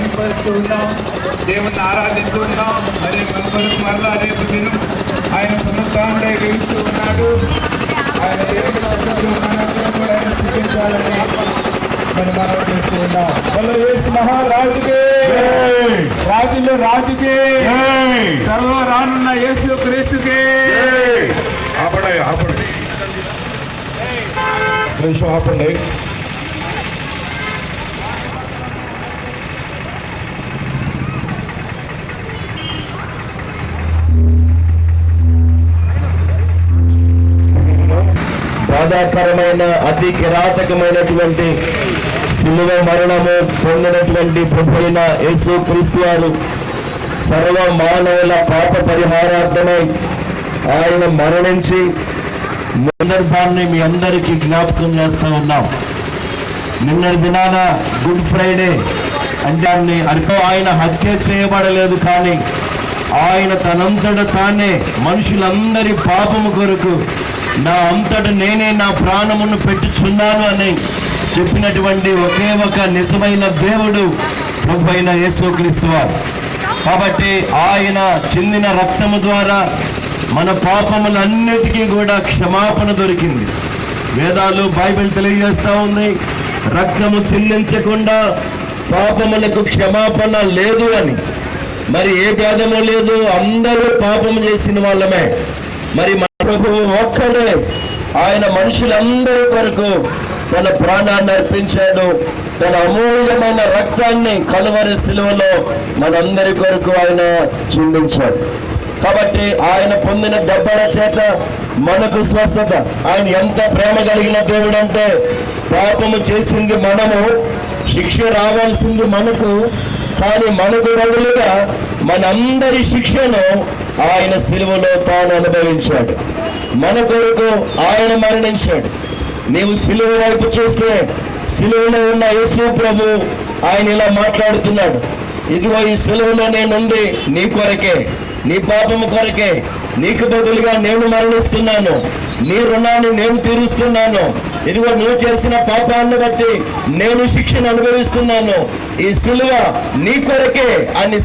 మహిమపరుస్తూ ఉన్నాం, దేవుణ్ణి ఆరాధిస్తూ ఉన్నాం. మరి మన కొరకు మరలా రేపు దినం ఆయన పునరుత్థానుడై జీవిస్తూ ఉన్నాడు. ఆయన దేవుని కూడా ఆయన చూపించాలని మరి మనం చేస్తూ ఉన్నాం. మహారాజుకే, రాజులు రాజుకే, త్వరలో రానున్న యేసు క్రీస్తుకే. ఆపండి బాధాకరమైన అతి కిరాతకమైనటువంటి శిలువ మరణము పొందినటువంటి ప్రభువైన యేసు క్రీస్తు వారు సర్వ మానవుల పాప పరిహారార్థమై ఆయన మరణించి సందర్భాన్ని మీ అందరికీ జ్ఞాపకం చేస్తూ ఉన్నాం. నిన్నటి దినాన గుడ్ ఫ్రైడే అంటే ఆయన హత్య చేయబడలేదు, కానీ ఆయన తనంతట తానే మనుషులందరి పాపము కొరకు నా అంతట నేనే నా ప్రాణమును పెట్టుచున్నాను అని చెప్పినటువంటి ఒకే ఒక నిజమైన దేవుడు ప్రభువైన యేసుక్రీస్తు వారు. కాబట్టి ఆయన చిందిన రక్తము ద్వారా మన పాపములన్నిటికీ కూడా క్షమాపణ దొరికింది. వేదాలు బైబిల్ తెలియజేస్తూ ఉంది, రక్తము చిందించకుండా పాపములకు క్షమాపణ లేదు అని. మరి ఏ భేదము లేదు, అందరూ పాపము చేసిన వాళ్ళమే. మరి మన ప్రభువు ఒక్కడే ఆయన మనుషులందరి కొరకు తన ప్రాణాన్ని అర్పించాడు. తన అమూల్యమైన రక్తాన్ని కలువరి శిలువలో మనందరి కొరకు ఆయన చిందించాడు. కాబట్టి ఆయన పొందిన దెబ్బల చేత మనకు స్వస్థత. ఆయన ఎంత ప్రేమ కలిగిన దేవుడు అంటే, పాపము చేసింది మనము, శిక్ష రావాల్సింది మనకు, కానీ మనకు బదులుగా మనందరి శిక్షను ఆయన శిలువలో తాను అనుభవించాడు. మన కొరకు ఆయన మరణించాడు. నీవు శిలువ వైపు చూస్తే శిలువలో ఉన్న యేసు ప్రభు ఆయన ఇలా మాట్లాడుతున్నాడు, ఇదిగో ఈ శిలువలో నేనుంది నీ కొరకే, నీ పాపము కొరకే, నీకు బదులుగా నేను మరణిస్తున్నాను, నీ రుణాన్ని నేను తీరుస్తున్నాను. ఇదిగో నువ్వు చేసిన పాపాన్ని బట్టి నేను శిక్షను అనుభవిస్తున్నాను. ఈ శిలువ నీ కొరకే అని